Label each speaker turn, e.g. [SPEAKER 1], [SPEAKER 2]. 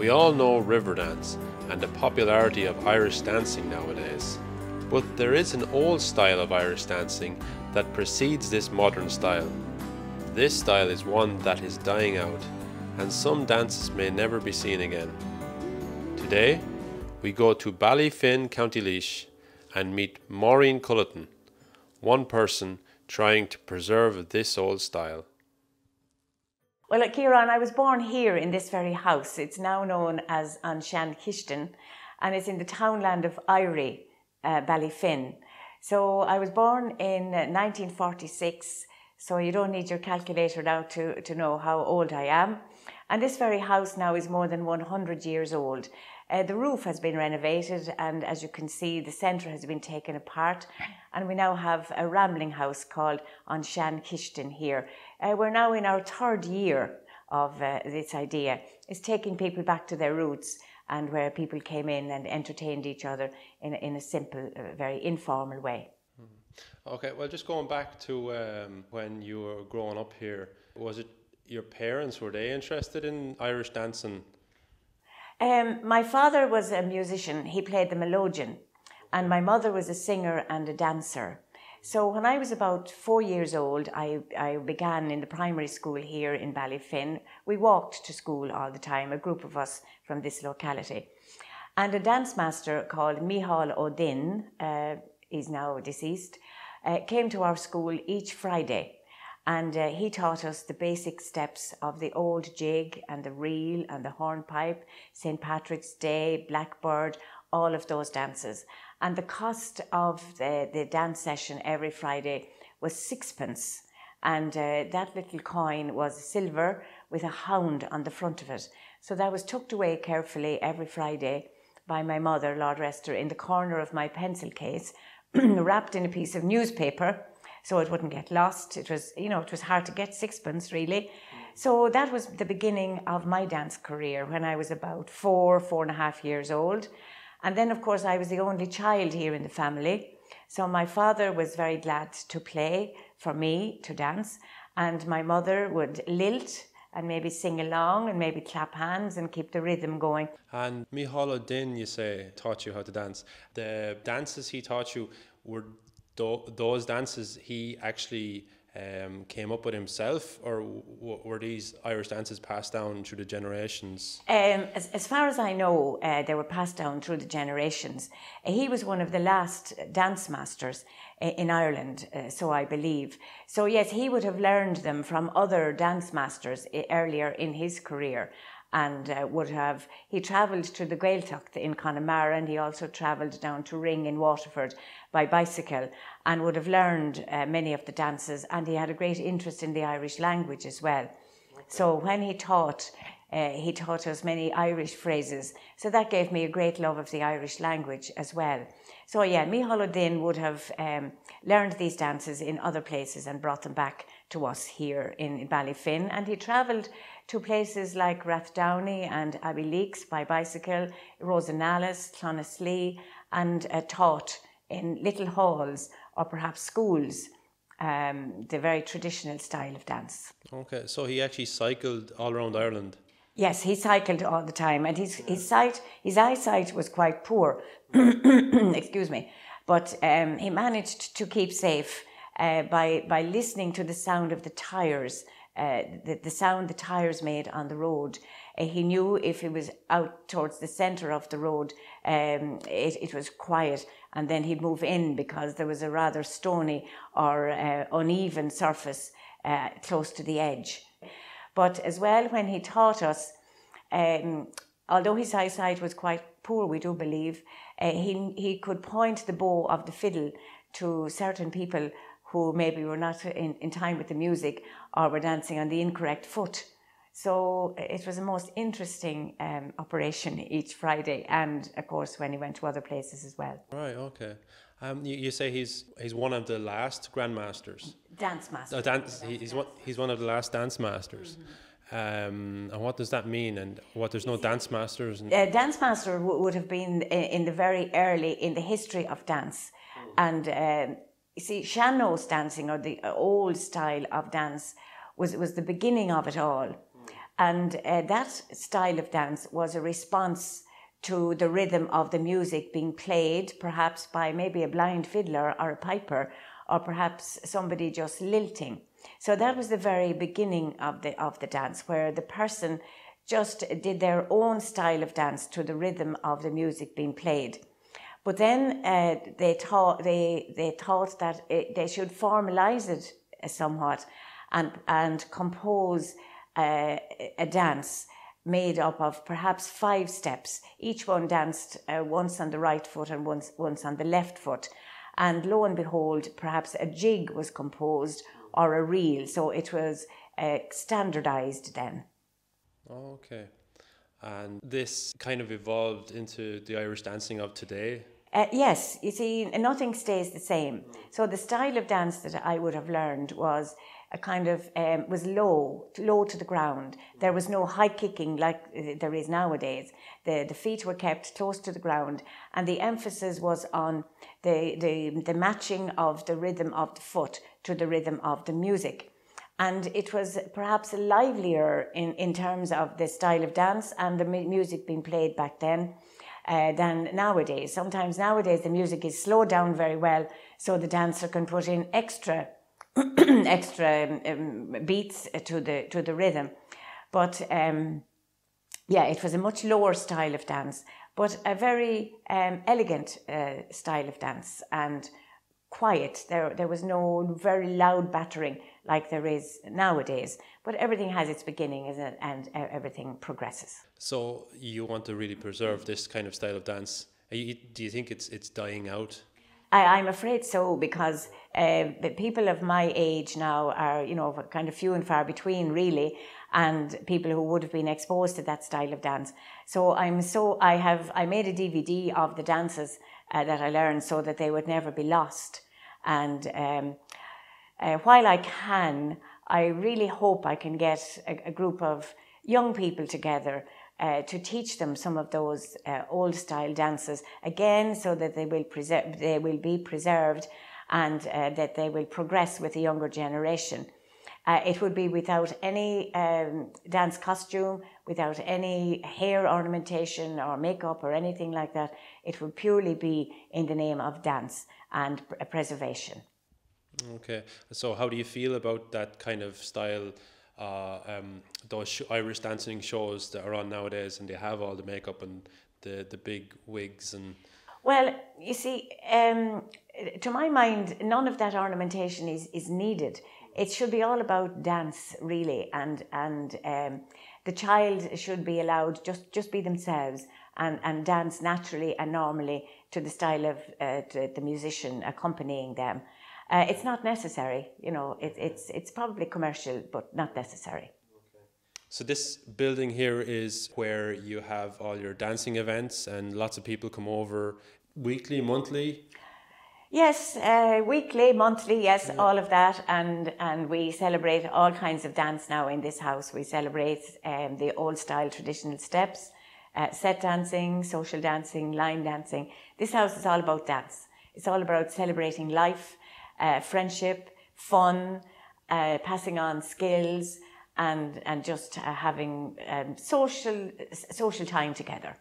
[SPEAKER 1] We all know river dance and the popularity of Irish dancing nowadays. But there is an old style of Irish dancing that precedes this modern style. This style is one that is dying out, and some dances may never be seen again. Today, we go to Ballyfin, County Laois, and meet Maureen Culleton, one person trying to preserve this old style.
[SPEAKER 2] Well, Ciarán, I was born here in this very house. It's now known as An Sean Kishtin, and it's in the townland of Irie, Ballyfin. So I was born in 1946, so you don't need your calculator now to know how old I am. And this very house now is more than 100 years old. The roof has been renovated, and as you can see, the centre has been taken apart, and we now have a rambling house called An Sean Kishtin here. We're now in our third year of this idea. It's taking people back to their roots and where people came in and entertained each other in a simple, very informal way.
[SPEAKER 1] Okay, well, just going back to when you were growing up here, was it your parents, were they interested in Irish dancing?
[SPEAKER 2] My father was a musician. He played the melodeon, and my mother was a singer and a dancer. So when I was about 4 years old, I began in the primary school here in Ballyfin. We walked to school all the time, a group of us from this locality. And a dance master called Micheál O'Dinn, he's now deceased, came to our school each Friday. And he taught us the basic steps of the old jig and the reel and the hornpipe, St. Patrick's Day, Blackbird, all of those dances. And the cost of the dance session every Friday was 6p. And that little coin was silver with a hound on the front of it. So that was tucked away carefully every Friday by my mother, Lord rest her, in the corner of my pencil case, wrapped in a piece of newspaper, so it wouldn't get lost. It was, it was hard to get 6p really. So that was the beginning of my dance career when I was about 4.5 years old. And then, of course, I was the only child here in the family. So my father was very glad to play for me to dance. And my mother would lilt and maybe sing along and maybe clap hands and keep the rhythm going.
[SPEAKER 1] And Micheál O'Dinn, you say, taught you how to dance. The dances he taught you, were those dances he actually came up with himself, or were these Irish dances passed down through the generations?
[SPEAKER 2] As far as I know, they were passed down through the generations. He was one of the last dance masters in Ireland, so I believe. So yes, he would have learned them from other dance masters earlier in his career. And he travelled to the Gaeltacht in Connemara, and he also travelled down to Ring in Waterford by bicycle and would have learned many of the dances, and he had a great interest in the Irish language as well. Okay. So when he taught us many Irish phrases, so that gave me a great love of the Irish language as well. So yeah, Micheál O'Dinn would have learned these dances in other places and brought them back to us here in Ballyfin, and he travelled to places like Rathdowney and Abbeyleix by bicycle, Rosenallis, Clonaslee, and taught in little halls or perhaps schools the very traditional style of dance.
[SPEAKER 1] Okay, so he actually cycled all around Ireland?
[SPEAKER 2] Yes, he cycled all the time, and his eyesight was quite poor, excuse me, but he managed to keep safe by listening to the sound of the tyres, the sound the tyres made on the road. He knew if he was out towards the centre of the road, it was quiet, and then he'd move in because there was a rather stony or uneven surface close to the edge. But as well, when he taught us, although his eyesight was quite poor, we do believe, he could point the bow of the fiddle to certain people who maybe were not in time with the music or were dancing on the incorrect foot. So it was a most interesting operation each Friday, and of course when he went to other places as well.
[SPEAKER 1] Right, okay. You say he's one of the last grandmasters.
[SPEAKER 2] Dance masters.
[SPEAKER 1] He's one of the last dance masters. Mm-hmm. And what does that mean? And there's no dance masters?
[SPEAKER 2] Dance master would have been in the very early in the history of dance, and you see, sean-nós dancing, or the old style of dance, was the beginning of it all. And that style of dance was a response to the rhythm of the music being played, perhaps by maybe a blind fiddler or a piper, or perhaps somebody just lilting. So that was the very beginning of the dance, where the person just did their own style of dance to the rhythm of the music being played. But then they thought that they should formalize it somewhat and compose a dance made up of perhaps 5 steps. Each one danced once on the right foot and once on the left foot. And lo and behold, perhaps a jig was composed or a reel. So it was standardized then.
[SPEAKER 1] Okay. And this kind of evolved into the Irish dancing of today?
[SPEAKER 2] Yes, you see, nothing stays the same. So the style of dance that I would have learned was a kind of, was low to the ground. There was no high kicking like there is nowadays. The feet were kept close to the ground, and the emphasis was on the matching of the rhythm of the foot to the rhythm of the music. And it was perhaps livelier in terms of the style of dance and the music being played back then than nowadays. Sometimes nowadays the music is slowed down very well, so the dancer can put in extra beats to the rhythm. But yeah, it was a much lower style of dance, but a very elegant style of dance, and quiet. There was no very loud battering like there is nowadays, but everything has its beginning, and everything progresses.
[SPEAKER 1] So you want to really preserve this kind of style of dance. Do you think it's dying out?
[SPEAKER 2] I'm afraid so, because the people of my age now are, kind of few and far between, really, and people who would have been exposed to that style of dance. So I made a DVD of the dances that I learned, so that they would never be lost. And while I can, I really hope I can get a group of young people together to teach them some of those old style dances again, so that they will be preserved, and that they will progress with the younger generation. It would be without any dance costume, without any hair ornamentation or makeup or anything like that. It would purely be in the name of dance and preservation.
[SPEAKER 1] Okay, so how do you feel about that kind of style? Those Irish dancing shows that are on nowadays, and they have all the makeup and the big wigs and...
[SPEAKER 2] Well, you see, to my mind, none of that ornamentation is needed. It should be all about dance, really, and the child should be allowed just be themselves and dance naturally and normally to the style of the musician accompanying them. It's not necessary, it's probably commercial, but not necessary.
[SPEAKER 1] Okay. So this building here is where you have all your dancing events, and lots of people come over weekly, monthly?
[SPEAKER 2] Yes, weekly, monthly, yes, yeah. All of that, and we celebrate all kinds of dance now in this house. We celebrate the old style traditional steps, set dancing, social dancing, line dancing. This house is all about dance. It's all about celebrating life, friendship, fun, passing on skills, and just having social time together.